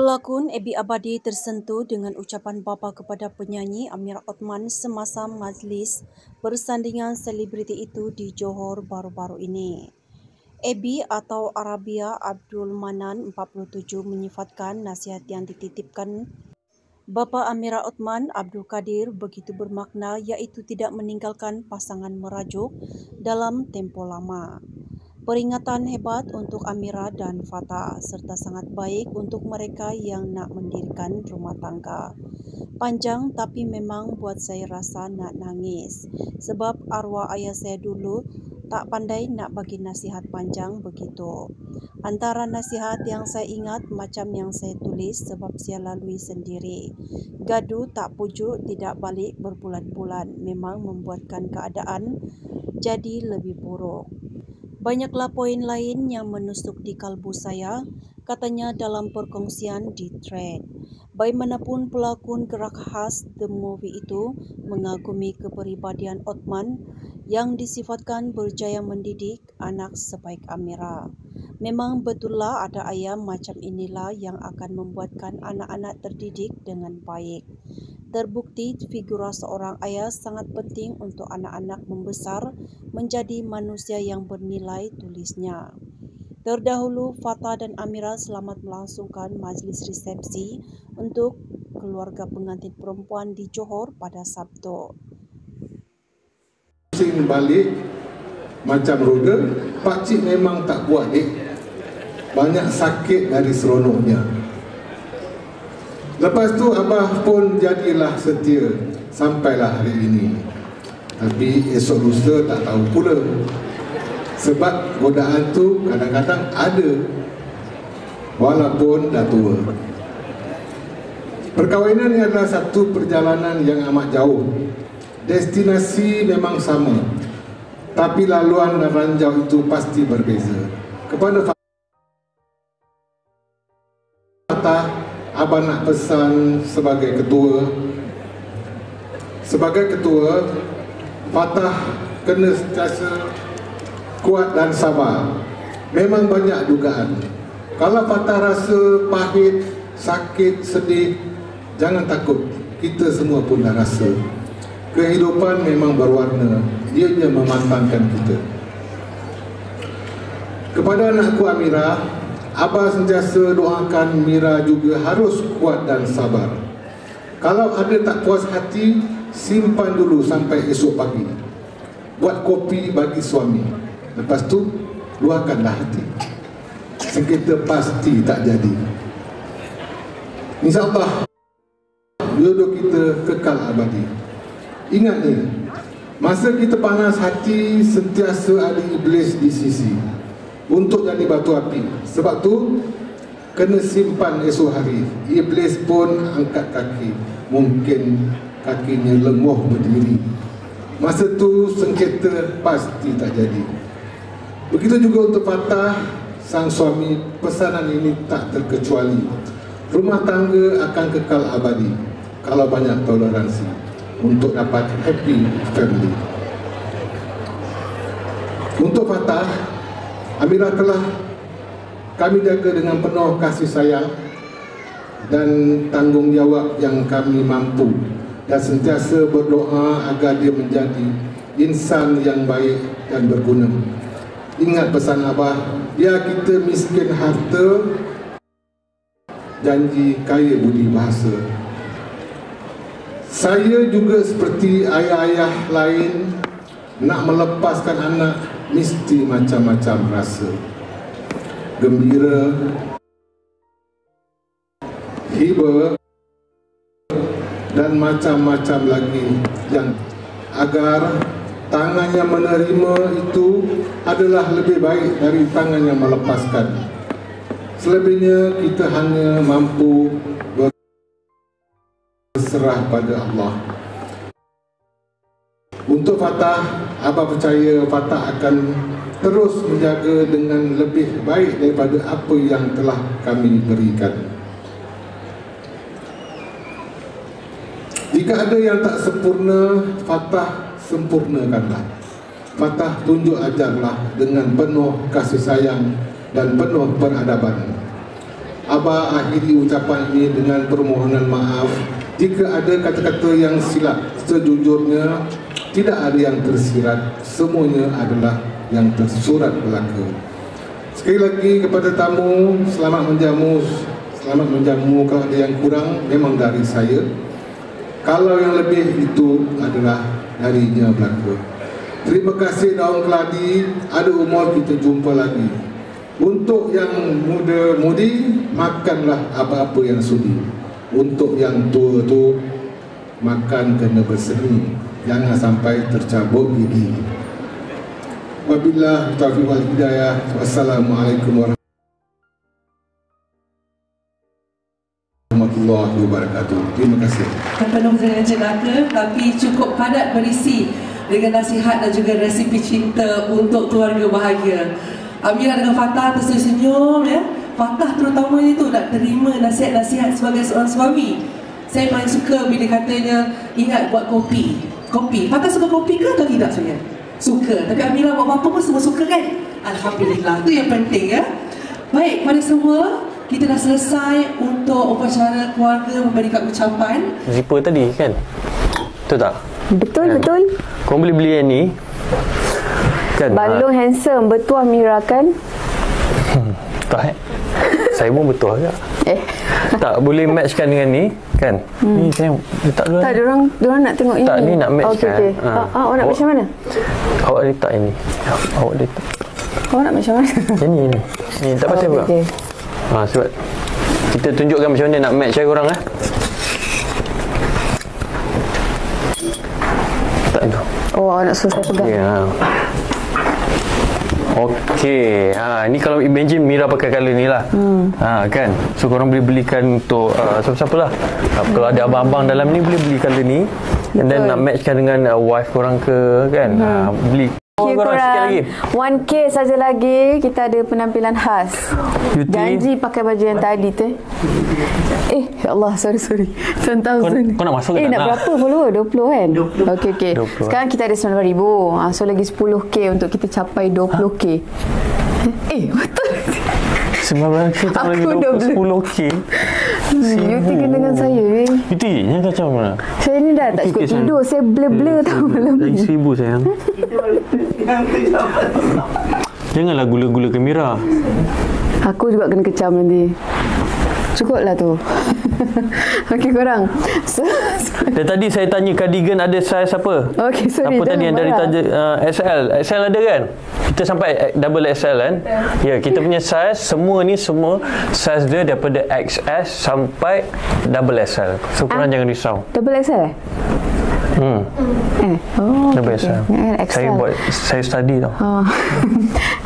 Pelakon Ebi Abadi tersentuh dengan ucapan bapa kepada penyanyi Amira Othman semasa majlis bersandingan selebriti itu di Johor baru-baru ini. Ebi atau Arabia Abdul Manan 47 menyifatkan nasihat yang dititipkan bapa Amira Othman Abdul Kadir begitu bermakna, iaitu tidak meninggalkan pasangan merajuk dalam tempoh lama. Peringatan hebat untuk Amira dan Fatah serta sangat baik untuk mereka yang nak mendirikan rumah tangga. Panjang tapi memang buat saya rasa nak nangis sebab arwah ayah saya dulu tak pandai nak bagi nasihat panjang begitu. Antara nasihat yang saya ingat macam yang saya tulis sebab saya lalui sendiri. Gaduh tak pujuk tidak balik berbulan-bulan memang membuatkan keadaan jadi lebih buruk. Banyaklah poin lain yang menusuk di kalbu saya, katanya dalam perkongsian di thread. Bagaimanapun pelakon gerak khas The Movie itu mengagumi kepribadian Othman yang disifatkan berjaya mendidik anak sebaik Amira. Memang betullah ada ayam macam inilah yang akan membuatkan anak-anak terdidik dengan baik. Terbukti figura seorang ayah sangat penting untuk anak-anak membesar menjadi manusia yang bernilai, tulisnya. Terdahulu, Fatah dan Amira selamat melangsungkan majlis resepsi untuk keluarga pengantin perempuan di Johor pada Sabtu. Pusing balik macam roda, pakcik memang tak kuat banyak sakit dari seronoknya. Lepas tu abah pun jadilah setia sampailah hari ini. Tapi esok lusa tak tahu pula. Sebab godaan tu kadang-kadang ada walaupun dah tua. Perkahwinan ni adalah satu perjalanan yang amat jauh. Destinasi memang sama, tapi laluan dan ranjau itu pasti berbeza. Kepada Fatah, abang nak pesan sebagai ketua. Sebagai ketua, Fatah kena sentiasa kuat dan sabar. Memang banyak dugaan. Kalau Fatah rasa pahit, sakit, sedih, jangan takut. Kita semua pun dah rasa. Kehidupan memang berwarna. Ianya memantangkan kita. Kepada anakku Amira, abah sentiasa doakan Mira juga harus kuat dan sabar. Kalau ada tak puas hati, simpan dulu sampai esok pagi. Buat kopi bagi suami. Lepas tu, luahkanlah hati. Sengketa pasti tak jadi. InsyaAllah, jodoh kita kekal abadi. Ingat ni, masa kita panas hati, sentiasa ada iblis di sisi untuk jadi batu api. Sebab tu kena simpan esok hari. Iblis pun angkat kaki. Mungkin kakinya lenguh berdiri. Masa tu sengketa pasti tak jadi. Begitu juga untuk Fatah, sang suami, pesanan ini tak terkecuali. Rumah tangga akan kekal abadi kalau banyak toleransi untuk dapat happy family. Untuk Fatah, Amira telah kami jaga dengan penuh kasih sayang dan tanggungjawab yang kami mampu, dan sentiasa berdoa agar dia menjadi insan yang baik dan berguna. Ingat pesan abah, biar kita miskin harta, janji kaya budi bahasa. Saya juga seperti ayah-ayah lain, nak melepaskan anak mesti macam-macam rasa. Gembira, hiba dan macam-macam lagi, yang agar tangan yang menerima itu adalah lebih baik dari tangan yang melepaskan. Selebihnya kita hanya mampu berserah pada Allah. Untuk Fatah, abah percaya Fatah akan terus menjaga dengan lebih baik daripada apa yang telah kami berikan. Jika ada yang tak sempurna, Fatah sempurnakanlah. Fatah tunjuk ajarlah dengan penuh kasih sayang dan penuh peradaban. Abah akhiri ucapan ini dengan permohonan maaf jika ada kata-kata yang silap. Sejujurnya tidak ada yang tersirat, semuanya adalah yang tersurat belaka. Sekali lagi kepada tamu, selamat menjamu. Selamat menjamu. Kalau ada yang kurang memang dari saya. Kalau yang lebih itu adalah darinya belaka. Terima kasih Daun Keladi. Ada umur kita jumpa lagi. Untuk yang muda-mudi, makanlah apa-apa yang sudi. Untuk yang tua tu, makan kena berseni. Jangan sampai tercabut gigi. Wabillahi taufiq wal hidayah. Wassalamualaikum warahmatullahi wabarakatuh. Terima kasih. Penuh dengan jenaka tapi cukup padat berisi dengan nasihat dan juga resipi cinta untuk keluarga bahagia. Amira dengan Fatah tersenyum ya. Fatah terutama itu nak terima nasihat-nasihat sebagai seorang suami. Saya paling suka bila katanya ingat buat kopi. Fatah suka kopi ke atau tidak sebenarnya? Suka. Tapi Amira buat apa pun semua suka kan? Alhamdulillah. Itu yang penting ya. Baik, pada semua kita dah selesai untuk upacara keluarga memberikan ucapan. Zipper tadi kan? Betul tak? Betul, kan? betul. Kau boleh beli yang ni kan? Balung handsome. Betul Amira kan? Tak saya pun betul agak. Tak boleh matchkan dengan ni kan? Ni saya letak dulu. Tak, diorang nak tengok ini. Tak, ni nak matchkan. Okay. Awak nak macam mana? Awak letak ini. Awak letak. Awak nak macam mana? Yang ni. Ni tak pasal pula. Okay. Sebab kita tunjukkan macam mana nak match korang Tak tu. Oh, awak nak suruh saya pegang. Ya. Okey. Ni kalau imagine Mira pakai colour ni lah. Kan. So korang boleh belikan untuk siapa-siapa lah. Kalau ada abang-abang dalam ni boleh beli colour ni. And then nak matchkan dengan wife korang ke kan. Beli. Okay, korang 1K saja lagi kita ada penampilan khas. Janji pakai baju yang tadi tu. Ya Allah, sorry 10,000. Kau nak masuk ke tak? Nak berapa follower? 20 kan? 20. Okey. 20. Sekarang kita ada 9,000. So lagi 10K untuk kita capai 20K. Betul. 9K tak lagi 10K. Yuti kena dengan saya Yuti, ni macam mana? Saya ni dah tak cukup tidur. Saya blur-blur tau malam ni. 1,000 sayang. Janganlah gula-gula ke Mira. Aku juga kena kecam nanti. Cukup lah tu. Okey korang. Dan tadi saya tanya cardigan ada saiz apa? Okey, sorry. Apa tadi yang dari XL? XL ada kan? Kita sampai double XL kan? Ya, kita punya saiz semua saiz dia daripada XS sampai double XL. So korang jangan risau. Double XL Double XL. Saya study tau.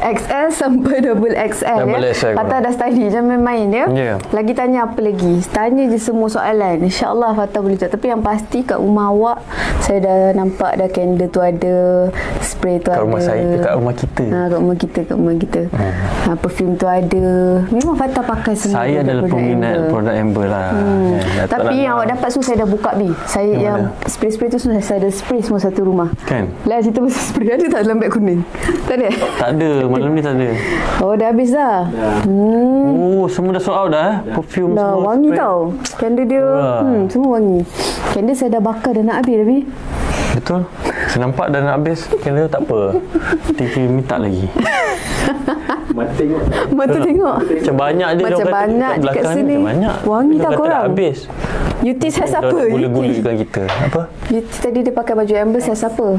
XL sampai double XL double XL. Fatah dah study, jangan main-main ya. Lagi tanya apa lagi? Tanya je semua soalan. InsyaAllah Fatah boleh jawab. Tapi yang pasti kat rumah awak saya dah nampak dah candle tu ada, spray tu ada. Kat rumah kita. Kat rumah kita. Perfume tu ada. Memang Fatah pakai semua. Saya adalah peminat produk Amber lah. Tapi yang awak dapat tu saya dah buka Saya yang spray-spray tu saya ada spray semua satu rumah. Kan? Lah cerita pasal spray ada tak dalam beg kuning? Tak ada? Tak ada. Malam ni tak ada. Oh, dah habis dah? Semua dah sold out dah. Perfume dah semua. Wangi spray. Tau. Candle dia semua wangi. Candle saya dah bakar dah nak habis tapi. Betul. Saya nampak dah nak habis. Candle tak apa. TV minta lagi. Mata tengok. Macam banyak je. Macam banyak dekat sini. Wangi tak korang? Habis. Yuti saya siapa? Gula-gulakan kita. Apa? Yuti tadi dia pakai baju Amber, saya siapa?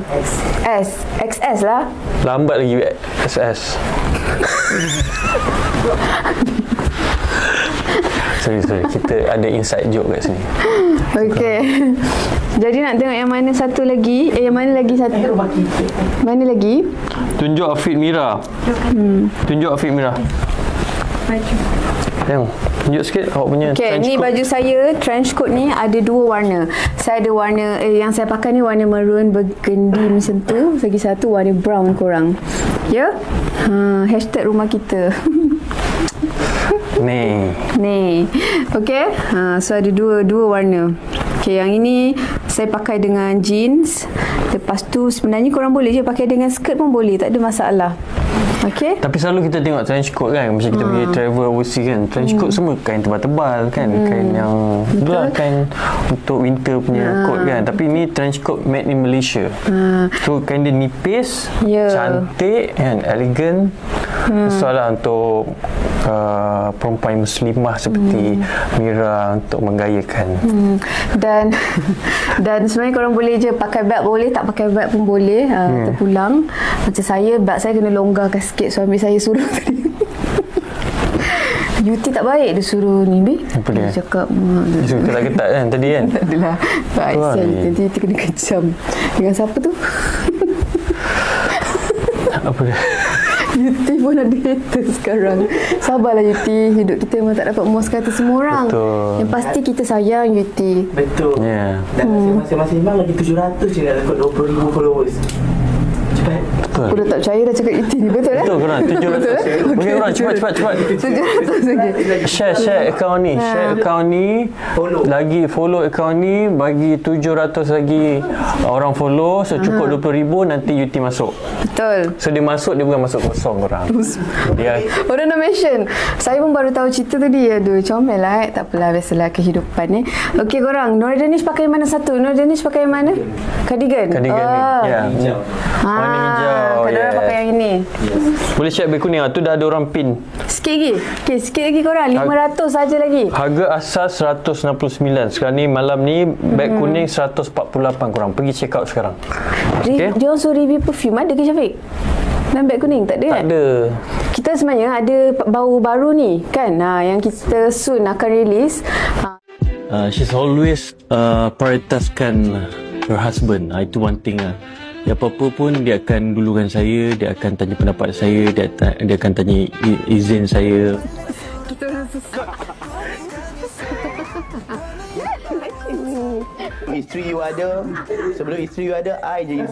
XS lah. Lambat lagi SS. Sorry. Kita ada inside joke kat sini. Okey. Jadi nak tengok yang mana satu lagi? Yang mana lagi satu? Mana lagi? Tunjuk outfit Mira. Tunjuk outfit Mira. Baju. Tengok. Tunjuk sikit awak punya trench coat. Ni baju saya, trench coat ni ada dua warna. Saya ada warna, yang saya pakai ni warna maroon burgundy macam tu. Lagi satu warna brown korang. Ya? Hashtag rumah kita. Ni. Okey. So ada dua warna. Okey, yang ini saya pakai dengan jeans. Lepas tu sebenarnya korang boleh je pakai dengan skirt pun boleh, tak ada masalah. Okey. Tapi selalu kita tengok trench coat kan, macam kita pergi travel overseas kan, trench coat semua kain tebal-tebal kan, kain yang itulah kain untuk winter punya coat kan. Tapi ni trench coat made in Malaysia. So kain dia nipis, cantik kan, elegan. Soalan untuk perempuan muslimah seperti Mira untuk menggayakan. Dan sebenarnya korang boleh je pakai beg boleh, tak pakai beg pun boleh. Terpulang. Macam saya, beg saya kena longgarkan sikit, suami saya suruh tadi. Yuti tak baik, dia suruh ni apa dia? Cakap dia suruh ketat-ketat kan tadi kan. Tak adalah. Baik sial, nanti Yuti kena kejam. Dengan siapa tu? Apa dia? Yuti pun ada hater sekarang. Sabarlah Yuti, hidup kita memang tak dapat memuaskan hati semua orang. Betul. Yang pasti kita sayang Yuti. Betul. Dan masing-masing bang lagi 700 je nak rekod 20,000 followers. Cepat. Betul. Aku dah tak percaya dah cakap Yuti ni, betul Betul korang 700. Okey korang cepat 700 lagi. Share akaun ni, share akaun ni, lagi follow akaun ni, bagi 700 lagi orang follow, so cukup 20,000 nanti Yuti masuk. Betul. So dia masuk, dia bukan masuk kosong korang. Dia Orang dah mention. Saya pun baru tahu cerita tadi. Aduh, comel lah. Tak apalah, biasalah kehidupan ni. Okey korang, Nora Danish pakai mana satu? Nora Danish pakai mana? Cardigan. Cardigan ni. Ya. Warna hijau. Kalau orang pakai yang ini. Boleh share beg kuning tu dah ada orang pin. Sikit lagi. Okey, sikit lagi korang. 500 saja lagi. Harga asas 169. Sekarang ni malam ni beg kuning 148 korang. Pergi check out sekarang. Dia orang suruh review perfume ada ke Syafiq? Dan beg kuning tak ada kan? Tak ada. Kita sebenarnya ada bau baru ni kan, yang kita soon akan release. She's always prioritaskan her husband. Itu one thing lah. Ya, apa-apa pun dia akan dulukan saya, dia akan tanya pendapat saya, dia akan tanya izin saya. Kita orang susah. Isteri you ada, sebelum isteri you ada, I je